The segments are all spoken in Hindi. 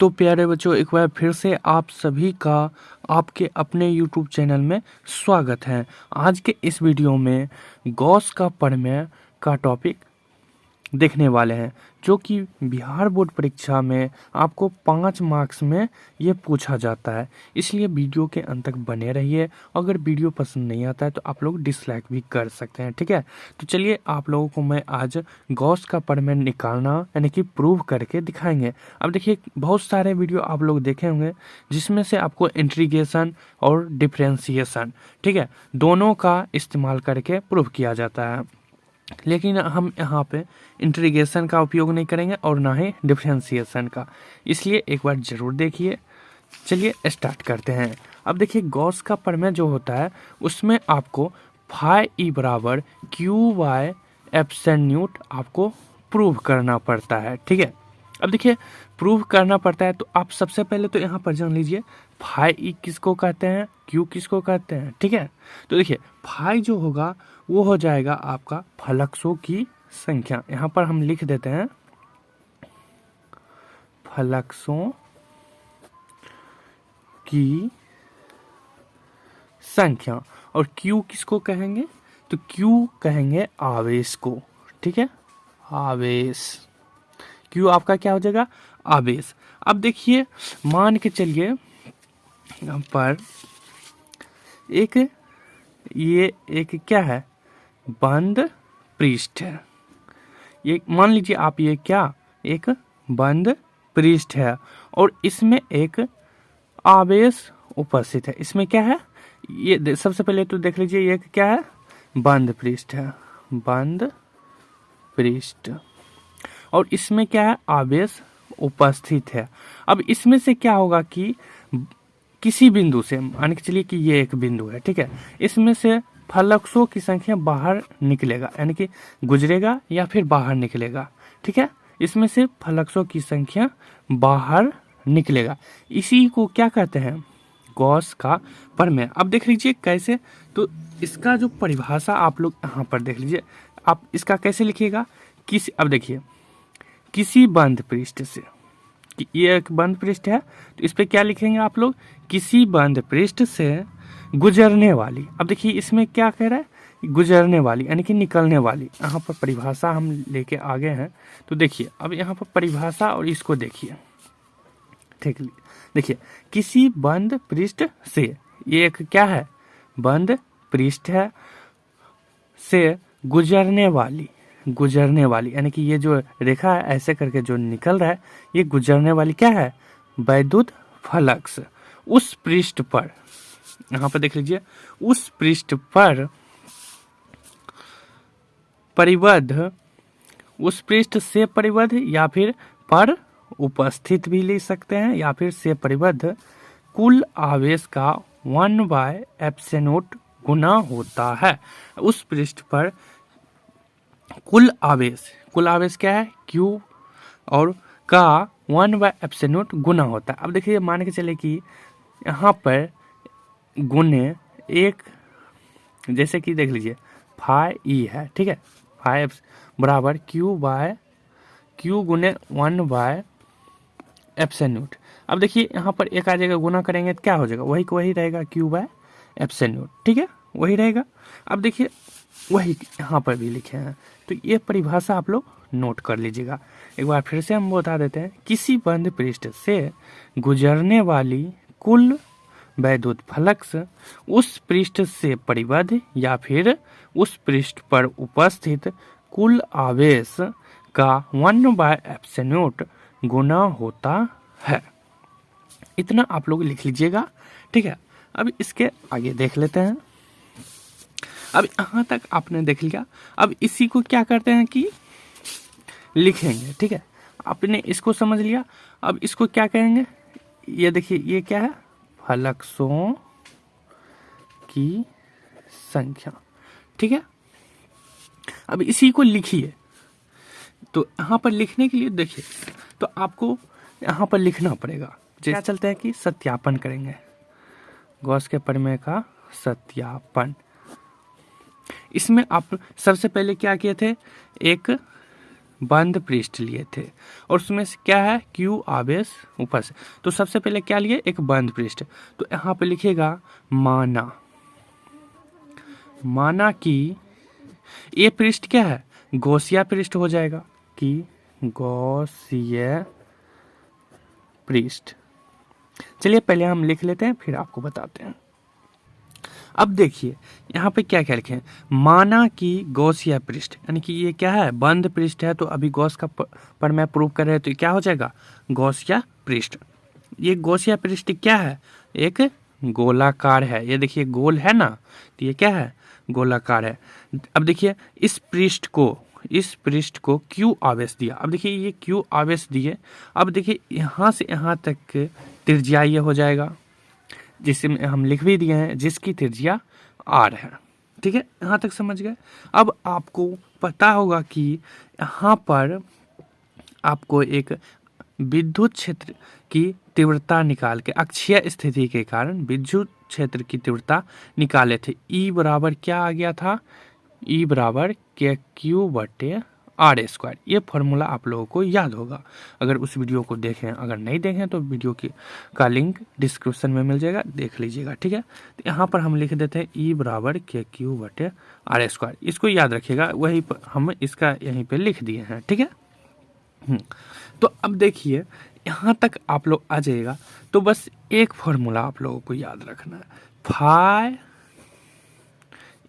तो प्यारे बच्चों, एक बार फिर से आप सभी का आपके अपने YouTube चैनल में स्वागत है। आज के इस वीडियो में गॉस का प्रमेय का टॉपिक देखने वाले हैं, जो कि बिहार बोर्ड परीक्षा में आपको 5 मार्क्स में ये पूछा जाता है। इसलिए वीडियो के अंत तक बने रहिए। अगर वीडियो पसंद नहीं आता है तो आप लोग डिसलाइक भी कर सकते हैं, ठीक है। तो चलिए आप लोगों को मैं आज गॉस का प्रमेय निकालना यानी कि प्रूव करके दिखाएंगे। अब देखिए, बहुत सारे वीडियो आप लोग देखे होंगे जिसमें से आपको इंटीग्रेशन और डिफरेंशिएशन, ठीक है, दोनों का इस्तेमाल करके प्रूव किया जाता है। लेकिन हम यहाँ पे इंटीग्रेशन का उपयोग नहीं करेंगे और ना ही डिफरेंशिएशन का, इसलिए एक बार ज़रूर देखिए। चलिए स्टार्ट करते हैं। अब देखिए, गॉस का प्रमेय जो होता है उसमें आपको फाई ई बराबर क्यू वाई एब्सोल्यूट आपको प्रूव करना पड़ता है, ठीक है। अब देखिए, प्रूव करना पड़ता है तो आप सबसे पहले तो यहाँ पर जान लीजिए फाई ई किसको कहते हैं, क्यू किसको कहते हैं, ठीक है। तो देखिए, फाई जो होगा वो हो जाएगा आपका फलक्सों की संख्या। यहाँ पर हम लिख देते हैं फलक्सों की संख्या। और क्यू किसको कहेंगे, तो क्यू कहेंगे आवेश को, ठीक है, आवेश। क्यू आपका क्या हो जाएगा, आवेश। अब देखिए, मान के चलिए यहाँ पर ये एक क्या है, बंद पृष्ठ है। ये मान लीजिए आप, ये क्या, एक बंद पृष्ठ है और इसमें एक आवेश उपस्थित है। इसमें क्या है, ये सबसे पहले तो देख लीजिए, ये क्या है, बंद पृष्ठ है, बंद पृष्ठ, और इसमें क्या है, आवेश उपस्थित है। अब इसमें से क्या होगा कि किसी बिंदु से, मान के चलिए कि ये एक बिंदु है, ठीक है, इसमें से फलक्सों की संख्या बाहर निकलेगा, यानी कि गुजरेगा या फिर बाहर निकलेगा, ठीक है। इसमें से फलक्सों की संख्या बाहर निकलेगा, इसी को क्या कहते हैं, गॉस का प्रमेय। अब देख लीजिए कैसे, तो इसका जो परिभाषा आप लोग यहाँ पर देख लीजिए, आप इसका कैसे लिखिएगा, अब देखिए, किसी बंद पृष्ठ से, ये एक बंद पृष्ठ है तो इस पे क्या लिखेंगे आप लोग, किसी बंद पृष्ठ से गुजरने वाली। अब देखिए, इसमें क्या कह रहा है, गुजरने वाली यानी कि निकलने वाली। यहाँ पर परिभाषा हम लेके आगे हैं, तो देखिए अब यहाँ पर परिभाषा और इसको देखिए, ठीक। देखिए, किसी बंद पृष्ठ से, ये एक क्या है, बंद पृष्ठ है, से गुजरने वाली यानी कि ये जो रेखा है ऐसे करके जो निकल रहा है, ये गुजरने वाली क्या है, वैद्युत फलक्स। उस पृष्ठ पर, यहाँ पर देख लीजिए, उस पृष्ठ पर परिबद्ध, उस पृष्ठ से परिबद्ध या फिर पर उपस्थित भी ले सकते हैं, या फिर से परिबद्ध कुल आवेश का 1/एप्सिलॉन गुना होता है। उस पृष्ठ पर कुल आवेश क्या है, क्यू, और का 1/एप्सिलॉन गुना होता है। अब देखिए, मान के चले कि यहाँ पर गुने एक, जैसे कि देख लीजिए फाई ई है, ठीक है, फाई बराबर क्यू गुने 1/एप्सिलॉन। अब देखिए, यहाँ पर एक आ जाएगा, गुना करेंगे तो क्या हो जाएगा, वही को वही रहेगा, Q/एप्सिलॉन, ठीक है, वही रहेगा। अब देखिए, वही यहाँ पर भी लिखे हैं, तो ये परिभाषा आप लोग नोट कर लीजिएगा। एक बार फिर से हम बता देते हैं, किसी बंद पृष्ठ से गुजरने वाली कुल वैद्युत फ्लक्स उस पृष्ठ से परिबद्ध या फिर उस पृष्ठ पर उपस्थित कुल आवेश का 1/एप्सिलॉन गुना होता है। इतना आप लोग लिख लीजिएगा, ठीक है। अब इसके आगे देख लेते हैं। अब यहाँ तक आपने देख लिया, अब इसी को क्या करते हैं कि लिखेंगे, ठीक है। आपने इसको समझ लिया, अब इसको क्या कहेंगे, ये देखिए, ये क्या है, फलक्सों की संख्या, ठीक है। अब इसी को लिखिए, तो यहाँ पर लिखने के लिए देखिए, तो आपको यहाँ पर लिखना पड़ेगा। क्या चलते हैं कि सत्यापन करेंगे, गॉस के प्रमेय का सत्यापन। इसमें आप सबसे पहले क्या किए थे, एक बंद पृष्ठ लिए थे और उसमें से क्या है, क्यू आवेश ऊपर से। तो सबसे पहले क्या लिए, एक बंद पृष्ठ। तो यहाँ पे लिखेगा माना कि ये पृष्ठ क्या है, गॉसिया पृष्ठ हो जाएगा, कि गॉसिया पृष्ठ। चलिए पहले हम लिख लेते हैं फिर आपको बताते हैं। अब देखिए यहाँ पे क्या क्या लिखे हैं, माना कि गॉसिया पृष्ठ, यानी कि ये क्या है, बंद पृष्ठ है। तो अभी गॉस का पर मैं प्रूव कर रहे हैं, तो क्या हो जाएगा, गॉसिया पृष्ठ। ये गॉसिया पृष्ठ क्या है, एक गोलाकार है। ये देखिए गोल है ना, तो ये क्या है, गोलाकार है। अब देखिए इस पृष्ठ को क्यू आवेश दिया। अब देखिए ये क्यू आवेश दिए। अब देखिए यहाँ से यहाँ तक त्रिज्या ये हो जाएगा, जिसे हम लिख भी दिए हैं, जिसकी त्रिज्या आर है। ठीक है, यहाँ तक समझ गए। अब आपको पता होगा कि यहाँ पर आपको एक विद्युत क्षेत्र की तीव्रता निकाल के, अक्षीय स्थिति के कारण विद्युत क्षेत्र की तीव्रता निकाले थे। ई बराबर क्या आ गया था, ई बराबर के क्यू बटे आर स्क्वायर। ये फॉर्मूला आप लोगों को याद होगा अगर उस वीडियो को देखें। अगर नहीं देखें तो वीडियो का लिंक डिस्क्रिप्शन में मिल जाएगा, देख लीजिएगा। ठीक है, तो यहाँ पर हम लिख देते हैं ई बराबर के क्यू बटे आर स्क्वायर। इसको याद रखिएगा, वही पर हम इसका यहीं पे लिख दिए हैं। ठीक है, तो अब देखिए यहाँ तक आप लोग आ जाइएगा। तो बस एक फॉर्मूला आप लोगों को याद रखना है, फाई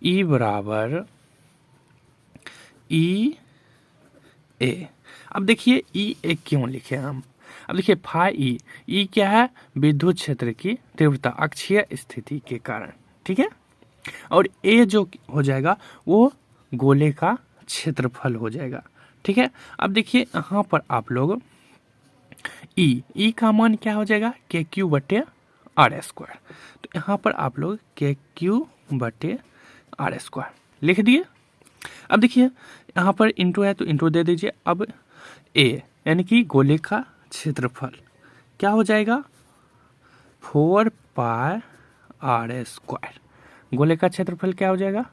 ई बराबर ई ए। अब देखिए ई ए क्यों लिखे हम, अब देखिए फाई ई क्या है, विद्युत क्षेत्र की तीव्रता अक्षीय स्थिति के कारण। ठीक है, और ए जो हो जाएगा वो गोले का क्षेत्रफल हो जाएगा। ठीक है, अब देखिए यहाँ पर आप लोग ई का मान क्या हो जाएगा, के क्यू बटे आर स्क्वायर। तो यहाँ पर आप लोग के क्यू बटे आर स्क्वायर लिख दिए। अब देखिए यहाँ पर इंटू है तो इंटू दे दीजिए। अब ए यानी कि गोले का क्षेत्रफल क्या हो जाएगा, 4 पाई आर स्क्वायर। गोले का क्षेत्रफल क्या हो जाएगा,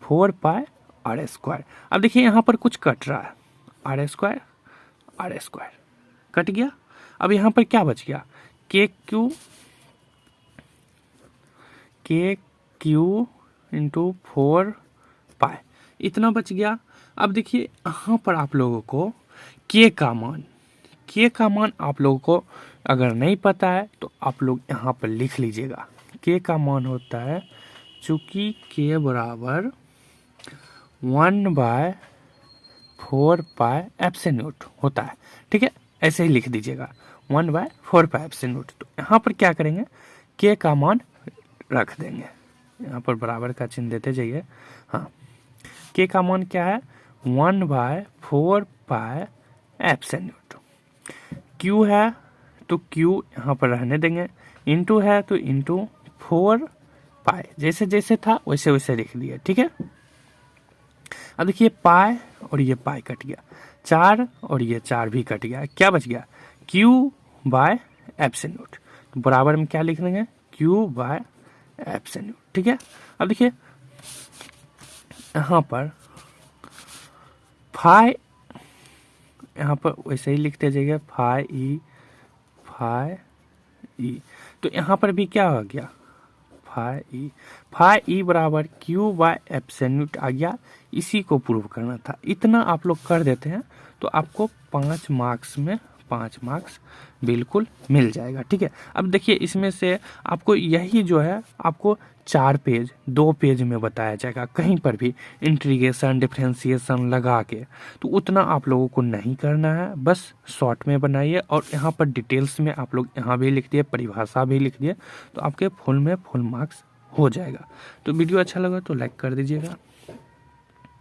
4 पाई आर स्क्वायर। अब देखिए यहाँ पर कुछ कट रहा है, आर स्क्वायर कट गया। अब यहाँ पर क्या बच गया, के क्यू इंटू 4 पाई, इतना बच गया। अब देखिए यहाँ पर आप लोगों को के का मान आप लोगों को अगर नहीं पता है तो आप लोग यहाँ पर लिख लीजिएगा। के का मान होता है, चूंकि के बराबर 1/4 पाई एप्सिलॉन होता है। ठीक है, ऐसे ही लिख दीजिएगा 1/4 पाई एप्सिलॉन। तो यहाँ पर क्या करेंगे, के का मान रख देंगे, यहाँ पर बराबर का चिन्ह देते जाइए। हाँ, के का मान क्या है, 1/4 पाई एप्सिलॉन। क्यू है तो क्यू यहाँ पर रहने देंगे, इंटू है तो इंटू 4 पाई, जैसे जैसे था वैसे वैसे लिख दिया। ठीक है, अब देखिए पाई और ये पाई कट गया, 4 और ये 4 भी कट गया, क्या बच गया, क्यू बाय एप्सिलॉन। तो बराबर में क्या लिख देंगे, क्यू बाय एप्सिलॉन। ठीक है, अब देखिए यहाँ पर फाई, यहाँ पर वैसे ही लिखते जाइए, फाई ई। तो यहाँ पर भी क्या हो गया, फाई ई बराबर क्यू बाय एप्सिलॉन आ गया। इसी को प्रूव करना था, इतना आप लोग कर देते हैं तो आपको 5 मार्क्स में 5 मार्क्स बिल्कुल मिल जाएगा। ठीक है, अब देखिए इसमें से आपको यही जो है आपको 4 पेज 2 पेज में बताया जाएगा, कहीं पर भी इंटीग्रेशन डिफरेंशिएशन लगा के। तो उतना आप लोगों को नहीं करना है, बस शॉर्ट में बनाइए और यहाँ पर डिटेल्स में आप लोग यहाँ भी लिख दिए, परिभाषा भी लिख दिए, तो आपके फुल में फुल मार्क्स हो जाएगा। तो वीडियो अच्छा लगा तो लाइक कर दीजिएगा।